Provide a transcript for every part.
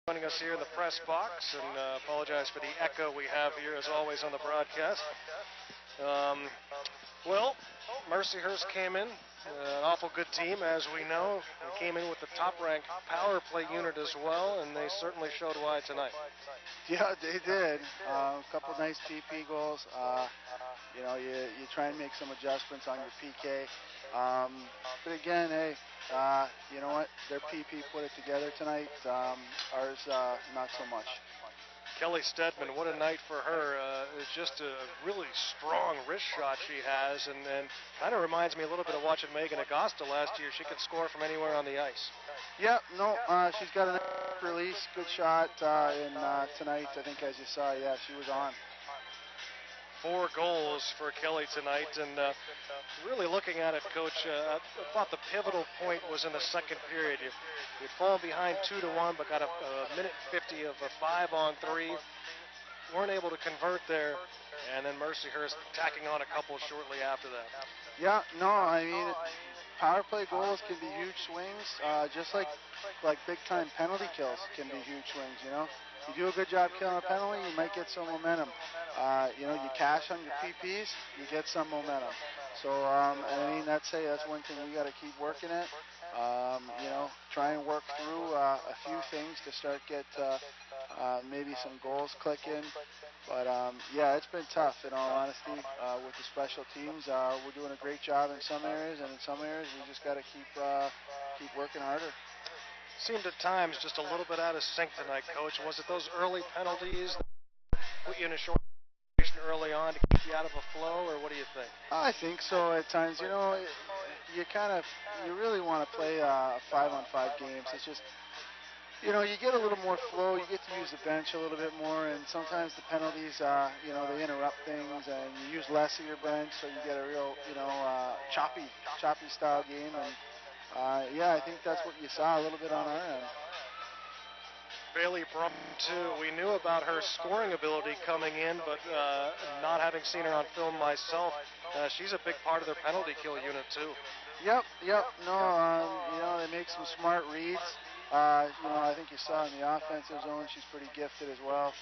Joining us here in the press box, and apologize for the echo we have here as always on the broadcast. Um, well, Mercyhurst came in, an awful good team as we know. They came in with the top-ranked power play unit as well, and they certainly showed why tonight. Yeah, they did. A couple nice PP goals. You try and make some adjustments on your PK. But again, hey, you know what? Their PP put it together tonight. Ours, not so much. Kelly Stedman, what a night for her. It's just a really strong wrist shot she has, and kind of reminds me a little bit of watching Megan Augusta last year. She can score from anywhere on the ice. Yeah, no, she's got a nice release, good shot, and tonight, I think as you saw, yeah, she was on. 4 goals for Kelly tonight, and really looking at it, Coach, I thought the pivotal point was in the second period. You'd fallen behind 2-1, but got a minute 50 of a 5-on-3. Weren't able to convert there, and then Mercyhurst tacking on a couple shortly after that. Yeah, no, I mean, power play goals can be huge swings, just like big-time penalty kills can be huge swings, you know. You do a good job killing a penalty, you might get some momentum. You cash on your PPs, you get some momentum. So, I mean, that's one thing we got to keep working at. Try and work through a few things to start get maybe some goals clicking. But, yeah, it's been tough, in all honesty, with the special teams. We're doing a great job in some areas, and in some areas we just got to keep working harder. Seemed at times just a little bit out of sync tonight, Coach. Was it those early penalties that put you in a short situation early on to keep you out of a flow, or what do you think? I think so at times. You really want to play 5-on-5 games. It's just, you get a little more flow. You get to use the bench a little bit more, and sometimes the penalties, they interrupt things, and you use less of your bench, so you get a real, choppy style game. And yeah, I think that's what you saw a little bit on our end. Bailey Brum, too. We knew about her scoring ability coming in, but not having seen her on film myself, she's a big part of their penalty kill unit, too. Yep. No, they make some smart reads. I think you saw in the offensive zone, she's pretty gifted as well.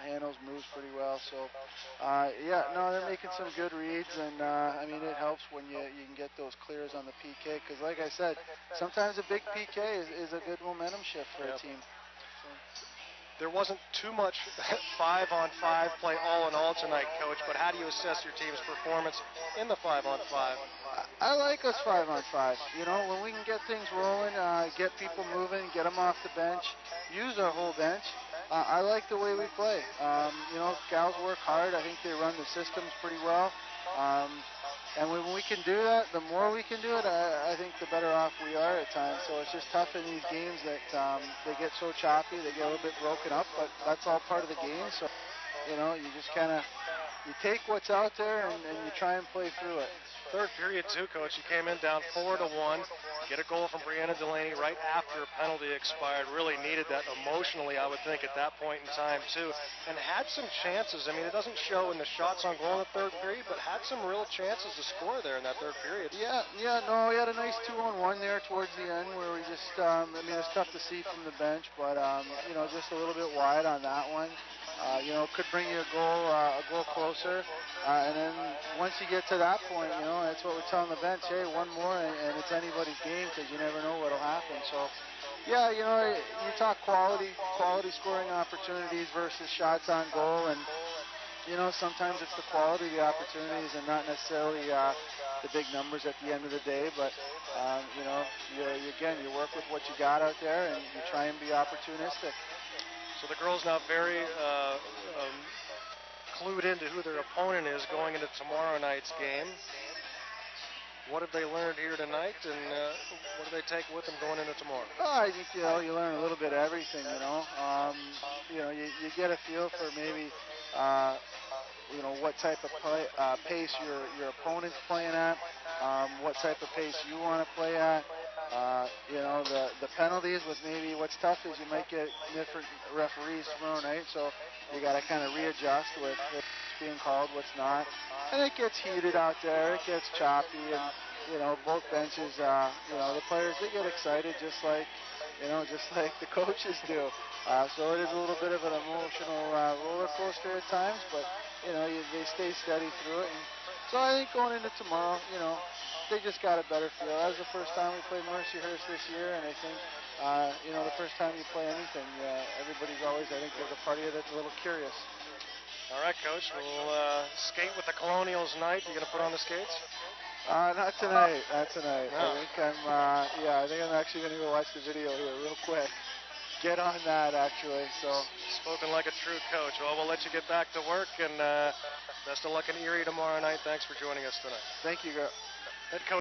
Handles, moves pretty well. So, they're making some good reads, and I mean, it helps when you can get those clears on the PK, because like I said, sometimes a big PK is a good momentum shift for a team. There wasn't too much 5-on-5 play all in all tonight, Coach, but how do you assess your team's performance in the 5-on-5? I like us 5-on-5. When we can get things rolling, get people moving, get them off the bench, use our whole bench. I like the way we play. Gals work hard. I think they run the systems pretty well. And when we can do that, the more we can do it, I think the better off we are at times. So it's just tough in these games that they get so choppy, they get a little bit broken up, but that's all part of the game. So, you just you take what's out there and you try and play through it. Third period, too, Coach. You came in down 4-1. Get a goal from Brianna Delaney right after a penalty expired. Really needed that emotionally, I would think, at that point in time, too. And had some chances. I mean, it doesn't show in the shots on goal in the third period, but had some real chances to score there in that third period. Yeah, no, we had a nice 2-on-1 there towards the end where we just, it's tough to see from the bench, but, just a little bit wide on that one. Could bring you a goal closer. And then once you get to that point, that's what we're telling the bench. Hey, one more, and it's anybody's game because you never know what'll happen. So, yeah, you talk quality scoring opportunities versus shots on goal, and sometimes it's the quality of the opportunities and not necessarily the big numbers at the end of the day. But you work with what you got out there, and you try and be opportunistic. So the girls now very clued into who their opponent is going into tomorrow night's game. What have they learned here tonight, and what do they take with them going into tomorrow? I think you learn a little bit of everything. You get a feel for maybe what type of pace your opponent's playing at, what type of pace you want to play at. The penalties with maybe what's tough is you might get different referees tomorrow night, so you got to kind of readjust with what's being called, what's not. And it gets heated out there, it gets choppy, and both benches, the players, they get excited just like just like the coaches do. So it is a little bit of an emotional roller coaster at times, but they stay steady through it. And so I think going into tomorrow, they just got a better feel. That was the first time we played Mercyhurst this year, and I think, the first time you play anything, everybody's always, I think there's a part of you that's a little curious. All right, Coach. We'll skate with the Colonials tonight. You going to put on the skates? Not tonight. Not tonight. No. I think I'm actually going to go watch the video here real quick. Get on that, actually. So. Spoken like a true coach. Well, we'll let you get back to work, and best of luck in Erie tomorrow night. Thanks for joining us tonight. Thank you, girl. Head coach